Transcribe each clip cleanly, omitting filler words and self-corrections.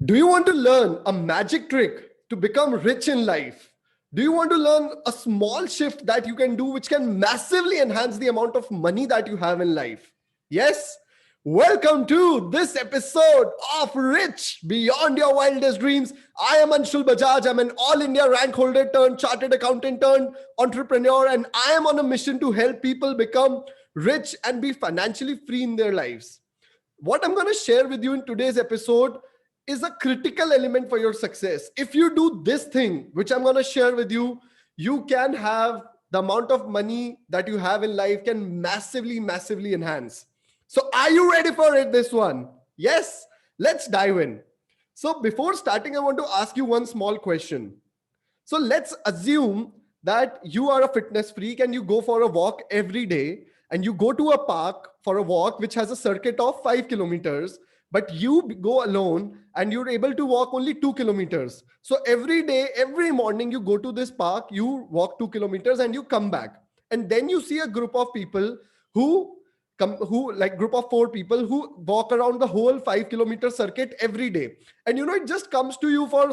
Do you want to learn a magic trick to become rich in life? Do you want to learn a small shift that you can do which can massively enhance the amount of money that you have in life? Yes? Welcome to this episode of Rich Beyond Your Wildest Dreams. I am Anshul Bajaj. I'm an all India rank holder turned chartered accountant turned entrepreneur, and I am on a mission to help people become rich and be financially free in their lives. What I'm going to share with you in today's episode is a critical element for your success. If you do this thing, which I'm going to share with you, you can have the amount of money that you have in life can massively enhance. So are you ready for it, this one? Yes, let's dive in. So before starting, I want to ask you one small question. So let's assume that you are a fitness freak and you go for a walk every day, and you go to a park for a walk which has a circuit of 5 kilometers, but you go alone and you're able to walk only 2 kilometers. So every day, every morning, you go to this park, you walk 2 kilometers and you come back. And then you see a group of people who like group of four people who walk around the whole 5 kilometer circuit every day. And it just comes to you for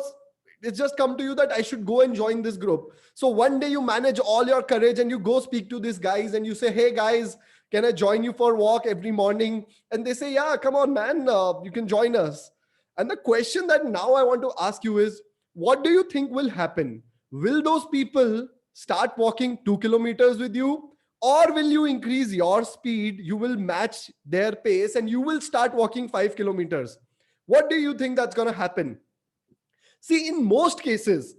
it's just come to you that I should go and join this group. So one day you manage all your courage and you go speak to these guys and you say, hey guys, can I join you for a walk every morning? And they say, yeah, come on, man, you can join us. And the question that now I want to ask you is, what do you think will happen? Will those people start walking 2 kilometers with you? Or will you increase your speed? You will match their pace and you will start walking 5 kilometers. What do you think that's going to happen? See, in most cases,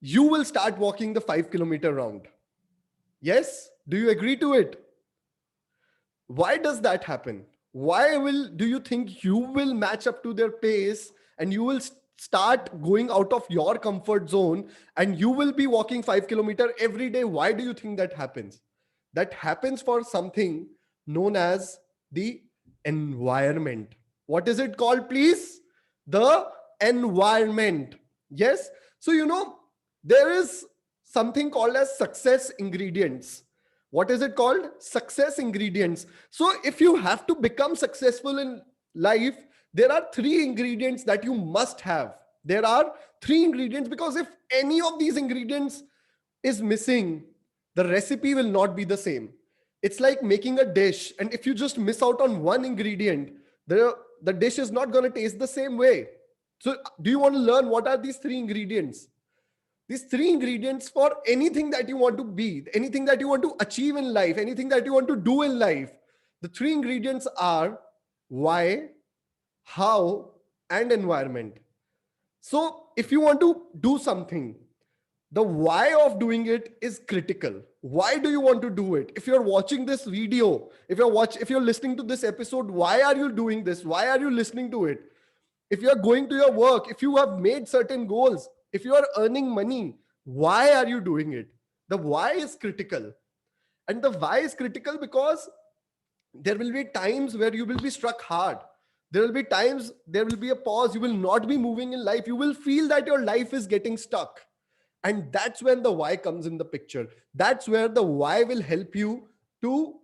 you will start walking the 5 kilometer round. Yes? Do you agree to it? Why does that happen? Do you think you will match up to their pace and you will start going out of your comfort zone and you will be walking 5 kilometer every day? Why do you think that happens? That happens for something known as the environment. What is it called, please? The environment. Yes. So, there is something called as success ingredients. What is it called? Success ingredients. So if you have to become successful in life, there are three ingredients that you must have. There are three ingredients, because if any of these ingredients is missing, the recipe will not be the same. It's like making a dish, and if you just miss out on one ingredient, the dish is not going to taste the same way. So do you want to learn what are these three ingredients? These three ingredients for anything that you want to be, anything that you want to achieve in life, anything that you want to do in life. The three ingredients are why, how, and environment. So if you want to do something, the why of doing it is critical. Why do you want to do it? If you're watching this video, if you're listening to this episode, why are you doing this? Why are you listening to it? If you're going to your work, if you have made certain goals, if you are earning money, why are you doing it? The why is critical. And the why is critical because there will be times where you will be struck hard. There will be times, there will be a pause. You will not be moving in life. You will feel that your life is getting stuck. And that's when the why comes in the picture. That's where the why will help you to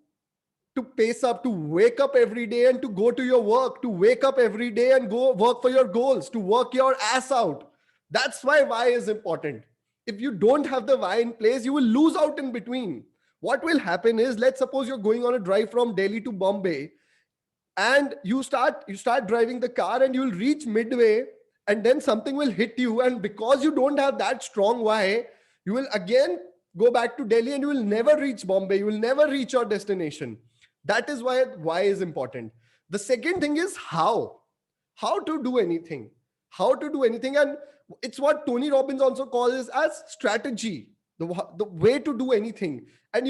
pace up, to wake up every day and to go to your work, to wake up every day and go work for your goals, to work your ass out. That's why is important. If you don't have the why in place, you will lose out in between. What will happen is, let's suppose you're going on a drive from Delhi to Bombay, and you start driving the car and you'll reach midway, and then something will hit you, and because you don't have that strong why, you will again go back to Delhi and you will never reach Bombay. You will never reach your destination. That is why is important. The second thing is how to do anything. And it's what Tony Robbins also calls as strategy, the way to do anything. And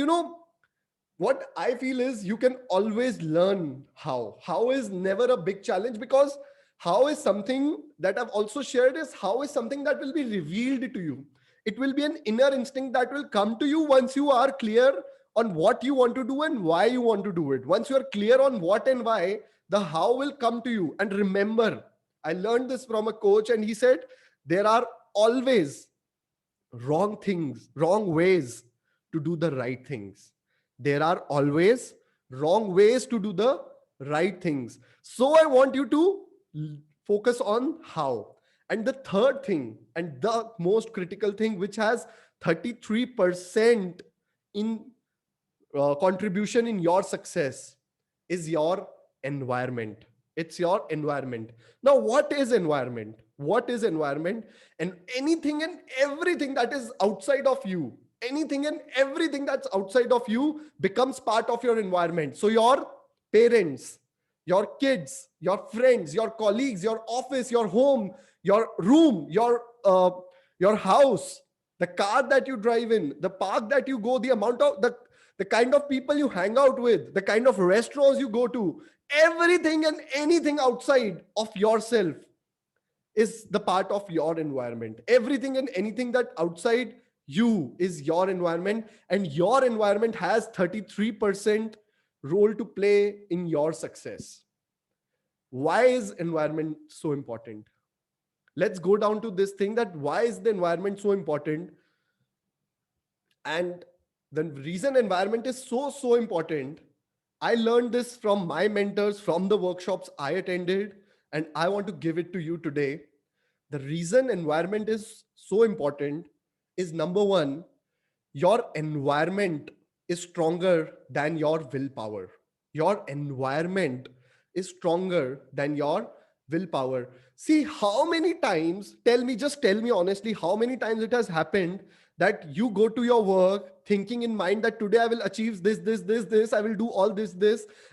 what I feel is, you can always learn how is never a big challenge, because how is something that I've also shared is, how is something that will be revealed to you. It will be an inner instinct that will come to you once you are clear on what you want to do and why you want to do it. Once you are clear on what and why, the how will come to you. And remember, I learned this from a coach, and he said, there are always wrong ways to do the right things. There are always wrong ways to do the right things. So I want you to focus on how. And the third thing, and the most critical thing, which has 33% in contribution in your success, is your environment. It's your environment. Now, what is environment? What is environment? And anything and everything that is outside of you, anything and everything that's outside of you becomes part of your environment. So your parents, your kids, your friends, your colleagues, your office, your home, your room, your house, the car that you drive in, the park that you go, the amount of the kind of people you hang out with, the kind of restaurants you go to, everything and anything outside of yourself is the part of your environment. Everything and anything that outside you is your environment, and your environment has 33% role to play in your success. Why is environment so important? Let's go down to this thing, that why is the environment so important. And the reason environment is so important, I learned this from my mentors, from the workshops I attended, and I want to give it to you today. The reason environment is so important is, number one, your environment is stronger than your willpower. Your environment is stronger than your willpower. See, how many times, tell me, just tell me honestly, how many times it has happened that you go to your work thinking in mind that today I will achieve this, I will do all this.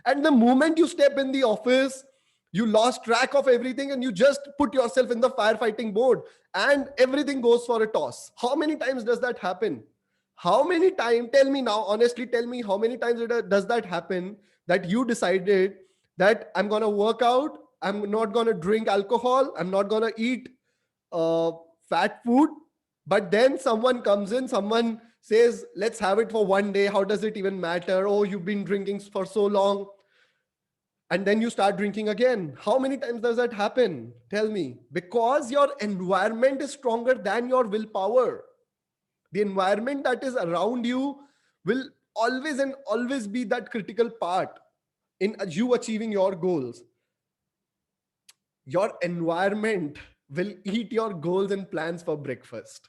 And the moment you step in the office, you lost track of everything and you just put yourself in the firefighting mode and everything goes for a toss. How many times does that happen? How many times, tell me now, honestly, tell me how many times does that happen, that you decided that I'm going to work out, I'm not going to drink alcohol, I'm not going to eat uh, fat food, but then someone comes in, someone says, let's have it for one day. How does it even matter? Oh, you've been drinking for so long. And then you start drinking again. How many times does that happen? Tell me. Because your environment is stronger than your willpower. The environment that is around you will always and always be that critical part in you achieving your goals. Your environment will eat your goals and plans for breakfast.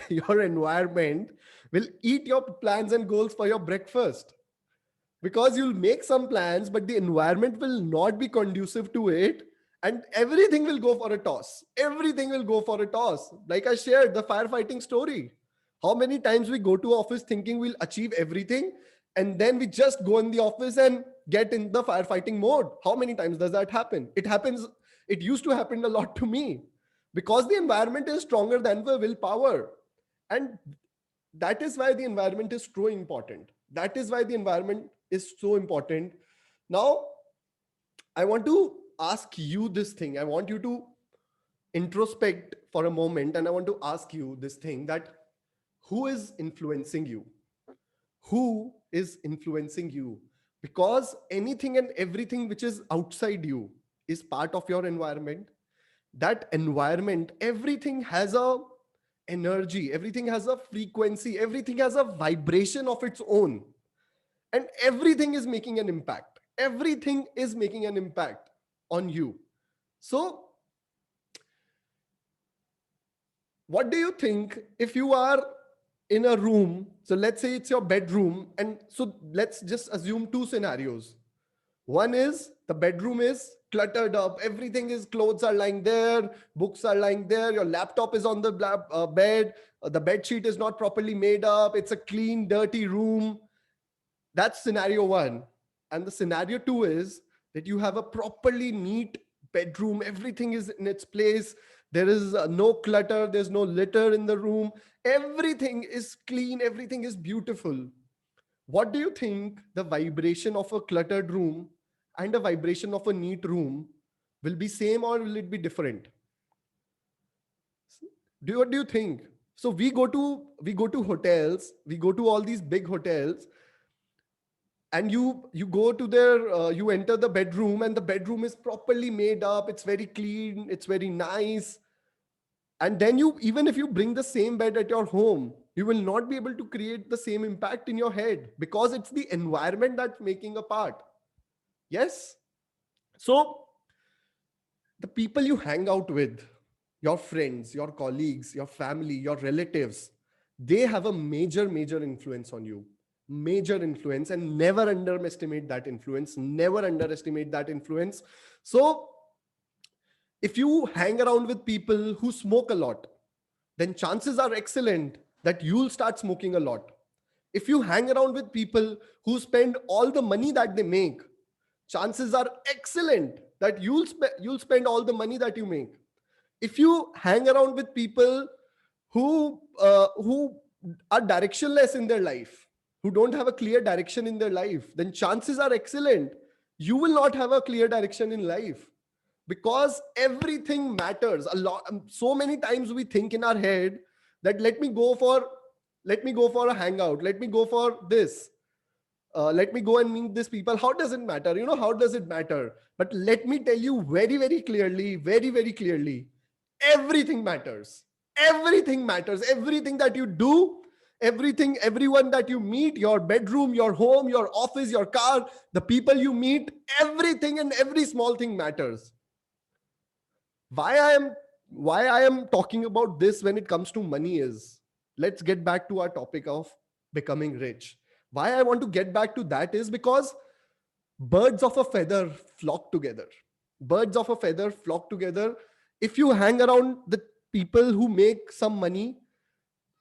Your environment will eat your plans and goals for your breakfast, because you'll make some plans but the environment will not be conducive to it, and everything will go for a toss. Everything will go for a toss. Like I shared the firefighting story, how many times we go to office thinking we'll achieve everything, and then we just go in the office and get in the firefighting mode. How many times does that happen? It happens. It used to happen a lot to me, because the environment is stronger than the willpower. And that is why the environment is so important. That is why the environment is so important. Now, I want to ask you this thing. I want you to introspect for a moment, and I want to ask you this thing, that who is influencing you? Who is influencing you? Because anything and everything which is outside you is part of your environment. That environment, everything has a energy, everything has a frequency, everything has a vibration of its own, and everything is making an impact. Everything is making an impact on you. So what do you think, if you are in a room, so let's say it's your bedroom, and so let's just assume two scenarios. One is the bedroom is cluttered up, everything is, clothes are lying there, books are lying there, your laptop is on the bed, the bed sheet is not properly made up, it's a clean dirty room. That's scenario one. And the scenario two is that you have a properly neat bedroom, everything is in its place, there is no clutter, there's no litter in the room, everything is clean, everything is beautiful. What do you think the vibration of a cluttered room and a vibration of a neat room will be same, or will it be different? What do you think? So we go to hotels, we go to all these big hotels, and you go to their you enter the bedroom, and the bedroom is properly made up, it's very clean, it's very nice. And then you, even if you bring the same bed at your home, you will not be able to create the same impact in your head, because it's the environment that's making a part. Yes. So the people you hang out with, your friends, your colleagues, your family, your relatives, they have a major influence on you. Major influence, and never underestimate that influence. Never underestimate that influence. So, if you hang around with people who smoke a lot, then chances are excellent that you'll start smoking a lot. If you hang around with people who spend all the money that they make, chances are excellent that you'll spend all the money that you make. If you hang around with people who are directionless in their life, who don't have a clear direction in their life, then chances are excellent you will not have a clear direction in life, because everything matters a lot. So many times we think in our head that let me go for a hangout, let me go for this, let me go and meet these people. How does it matter? How does it matter? But let me tell you very clearly, very clearly, everything matters. Everything matters. Everything that you do, everything, everyone that you meet, your bedroom, your home, your office, your car, the people you meet, everything and every small thing matters. Why I am talking about this when it comes to money is, let's get back to our topic of becoming rich. Why I want to get back to that is because birds of a feather flock together. Birds of a feather flock together. If you hang around the people who make some money,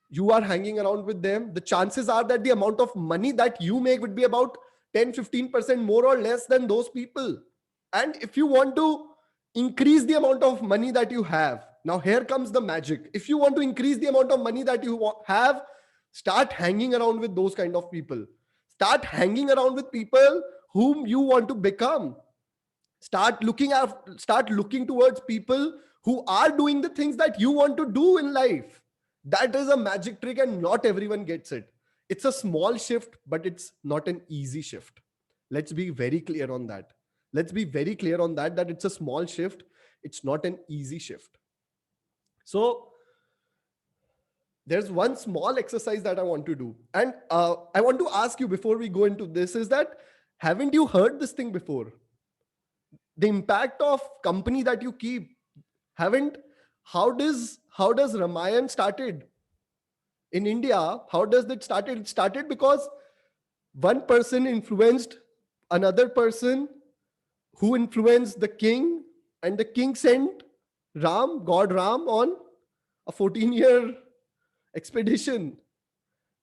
you are hanging around with them, the chances are that the amount of money that you make would be about 10-15% more or less than those people. And if you want to increase the amount of money that you have, now here comes the magic. If you want to increase the amount of money that you have, start hanging around with those kind of people. Start hanging around with people whom you want to become. Start looking towards people who are doing the things that you want to do in life. That is a magic trick, and not everyone gets it. It's a small shift, but it's not an easy shift. Let's be very clear on that. That it's a small shift. It's not an easy shift. So there's one small exercise that I want to do. And I want to ask you before we go into this is that, haven't you heard this thing before? The impact of company that you keep. Haven't How does Ramayan started in India? How does it started? It started because one person influenced another person, who influenced the king, and the king sent God Ram, on a 14-year expedition.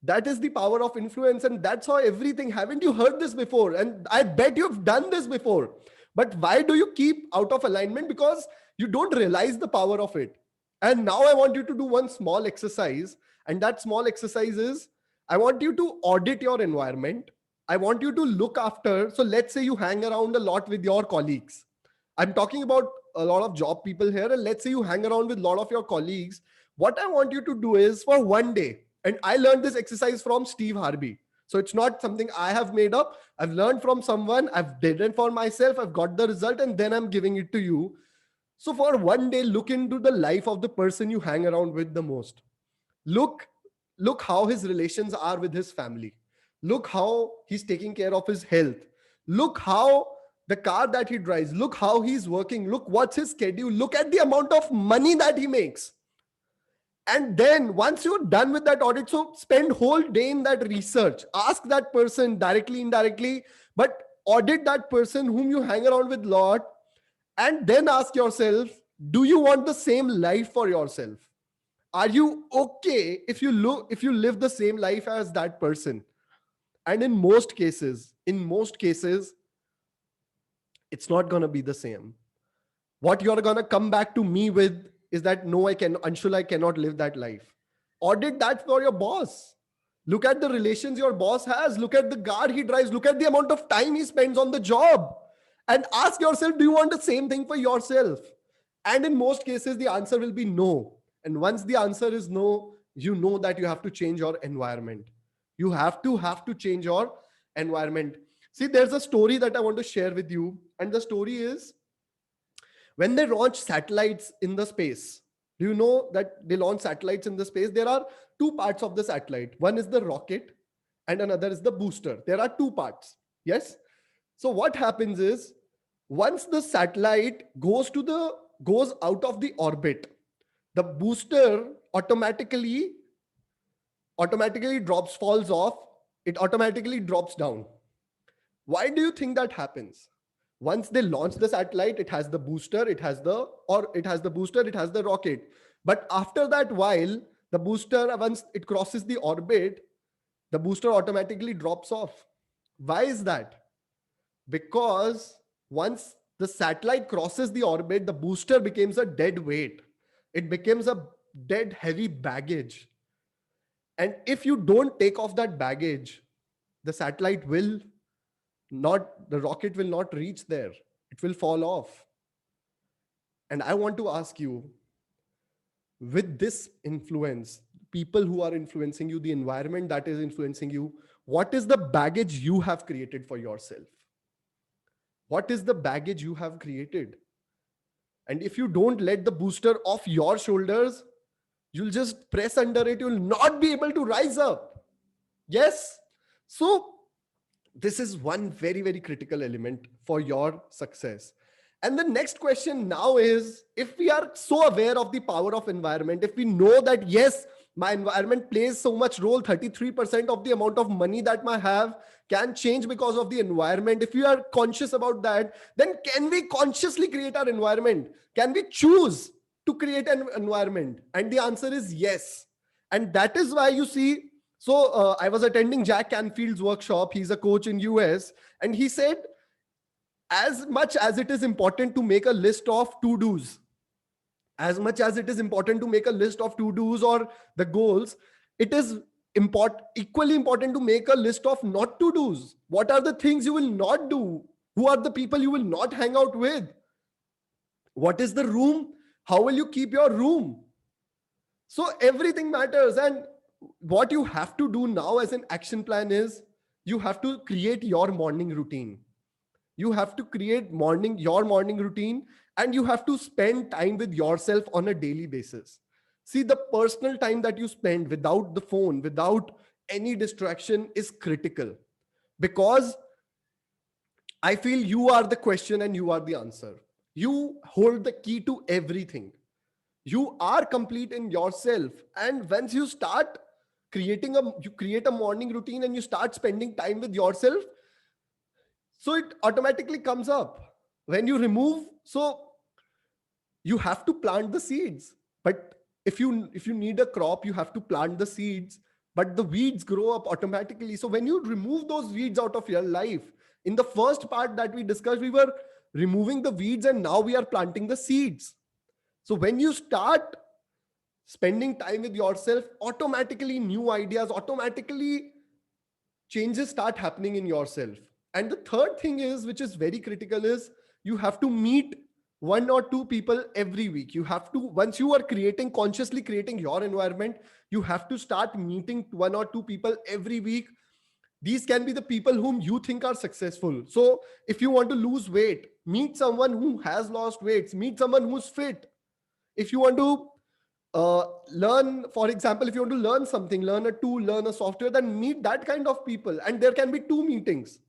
That is the power of influence, and that's how everything. Haven't you heard this before? And I bet you've done this before. But why do you keep out of alignment? Because you don't realize the power of it. And now I want you to do one small exercise, and that small exercise is, I want you to audit your environment. I want you to look after. So let's say you hang around a lot with your colleagues. I'm talking about a lot of job people here, and let's say you hang around with a lot of your colleagues. What I want you to do is, for one day, and I learned this exercise from Steve Harvey. So it's not something I have made up. I've learned from someone, I've did it for myself, I've got the result, and then I'm giving it to you. So for one day, look into the life of the person you hang around with the most. Look, look how his relations are with his family. Look how he's taking care of his health. Look how the car that he drives. Look how he's working. Look what's his schedule. Look at the amount of money that he makes. And then once you're done with that audit, so spend whole day in that research. Ask that person directly, indirectly, but audit that person whom you hang around with a lot, and then ask yourself, do you want the same life for yourself? Are you okay if you live the same life as that person? And in most cases, it's not going to be the same. What you're going to come back to me with is that, no, Anshul, I cannot live that life. Audit that for your boss. Look at the relations your boss has. Look at the car he drives. Look at the amount of time he spends on the job. And ask yourself, do you want the same thing for yourself? And in most cases, the answer will be no. And once the answer is no, you know that you have to change your environment. You have to change your environment. See, there's a story that I want to share with you. And the story is, when they launch satellites in the space, do you know that they launch satellites in the space? There are two parts of the satellite. One is the rocket and another is the booster. There are two parts. Yes. So what happens is, once the satellite goes to the goes out of the orbit, the booster automatically drops, falls off, it automatically drops down. Why do you think that happens? Once they launch the satellite, it has the booster, it has the booster, it has the rocket. But after that while, the booster, once it crosses the orbit, the booster automatically drops off. Why is that? Because once the satellite crosses the orbit, the booster becomes a dead weight. It becomes a dead heavy baggage. And if you don't take off that baggage, the satellite will not, the rocket will not reach there. It will fall off. And I want to ask you, with this influence, people who are influencing you, the environment that is influencing you, what is the baggage you have created for yourself? What is the baggage you have created? And if you don't let the booster off your shoulders, you'll just press under it. You'll not be able to rise up. Yes. So this is one very, very critical element for your success. And the next question now is, if we are so aware of the power of environment, if we know that, yes, my environment plays so much role, 33% of the amount of money that I have can change because of the environment. If we are conscious about that, then can we consciously create our environment? Can we choose to create an environment? And the answer is yes. And that is why you see, so I was attending Jack Canfield's workshop. He's a coach in US. And he said, as much as it is important to make a list of to-dos, as much as it is important to make a list of to-dos or the goals, it is equally important to make a list of not to-dos. What are the things you will not do? Who are the people you will not hang out with? What is the room? How will you keep your room? So everything matters. And what you have to do now as an action plan is, you have to create your morning routine. You have to create your morning routine, and you have to spend time with yourself on a daily basis. See, the personal time that you spend without the phone, without any distraction, is critical, because I feel you are the question and you are the answer. You hold the key to everything. You are complete in yourself. And once you start you create a morning routine and you start spending time with yourself, so it automatically comes up. When you remove, so you have to plant the seeds. But if you need a crop, you have to plant the seeds, but the weeds grow up automatically. So when you remove those weeds out of your life, in the first part that we discussed, we were removing the weeds and now we are planting the seeds. So when you start spending time with yourself, automatically new ideas, automatically changes start happening in yourself. And the third thing is, which is very critical, is you have to meet one or two people every week. You have to, once you are consciously creating your environment, you have to start meeting one or two people every week. These can be the people whom you think are successful. So if you want to lose weight, meet someone who has lost weights, meet someone who's fit. If you want to learn, for example, if you want to learn something, learn a tool, learn a software, then meet that kind of people. And there can be two meetings.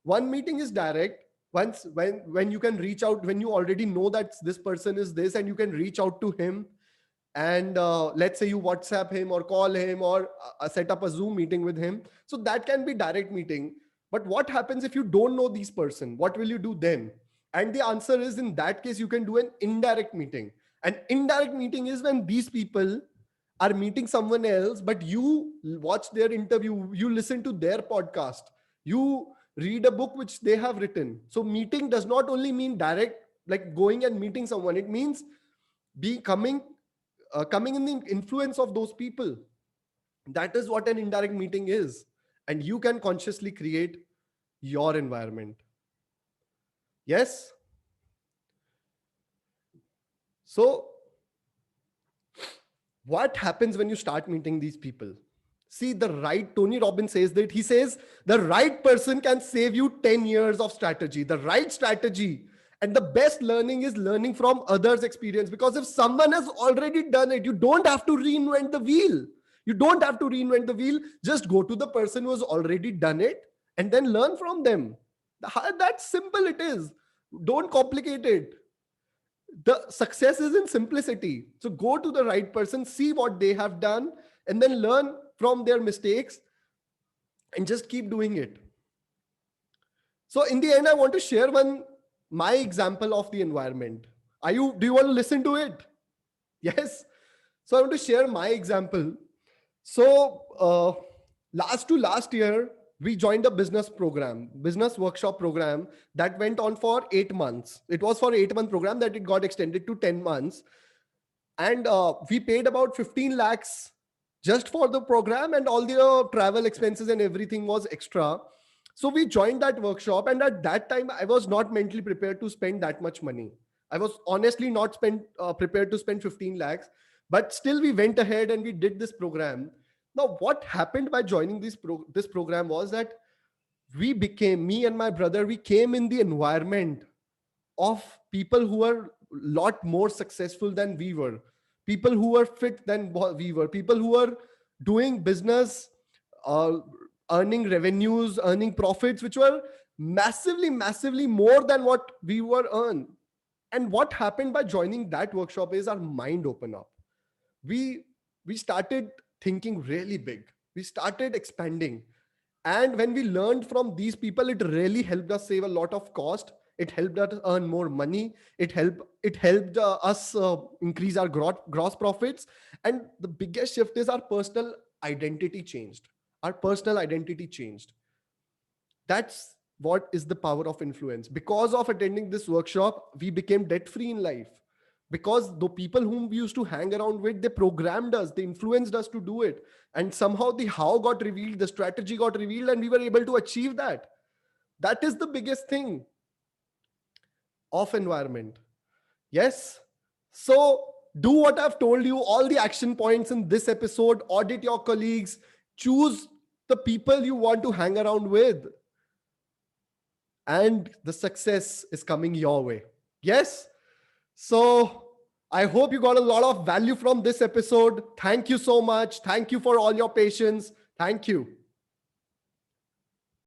One meeting is direct, once when you can reach out, when you already know that this person is this, and you can reach out to him, and let's say you WhatsApp him or call him or set up a Zoom meeting with him. So that can be direct meeting. But what happens if you don't know this person? What will you do then? And the answer is, in that case, you can do an indirect meeting. An indirect meeting is when these people are meeting someone else, but you watch their interview, you listen to their podcast, you read a book which they have written. So meeting does not only mean direct, like going and meeting someone. It means coming in the influence of those people. That is what an indirect meeting is. And you can consciously create your environment. Yes. So what happens when you start meeting these people? See, Tony Robbins says that, he says the right person can save you 10 years of strategy, the right strategy. And the best learning is learning from others' experience, because if someone has already done it, you don't have to reinvent the wheel. You don't have to reinvent the wheel. Just go to the person who has already done it and then learn from them. That simple it is. Don't complicate it. The success is in simplicity. So go to the right person, see what they have done, and then learn from their mistakes and just keep doing it. So in the end, I want to share my example of the environment. Do you want to listen to it? Yes. So I want to share my example. So last year, we joined a business workshop program that went on for 8 months. It was for 8 month program that it got extended to 10 months. And we paid about 15 lakhs just for the program, and all the travel expenses and everything was extra. So we joined that workshop, and at that time I was not mentally prepared to spend that much money. I was honestly not prepared to spend 15 lakhs, but still we went ahead and we did this program. Now what happened by joining this program was that me and my brother, we came in the environment of people who were lot more successful than we were, people who were fit than we were, people who were doing business, uh, earning revenues, earning profits which were massively more than what we were earn. And what happened by joining that workshop is our mind opened up. We we started thinking really big, we started expanding. And when we learned from these people, it really helped us save a lot of cost, it helped us earn more money, it helped us increase our gross profits. And the biggest shift is our personal identity changed. Our personal identity changed. That's what is the power of influence. Because of attending this workshop, we became debt free in life. Because the people whom we used to hang around with, they programmed us, they influenced us to do it. And somehow the how got revealed, the strategy got revealed, and we were able to achieve that. That is the biggest thing of environment. Yes. So do what I've told you, all the action points in this episode, audit your colleagues, choose the people you want to hang around with, and the success is coming your way. Yes. So I hope you got a lot of value from this episode. Thank you so much. Thank you for all your patience. Thank you.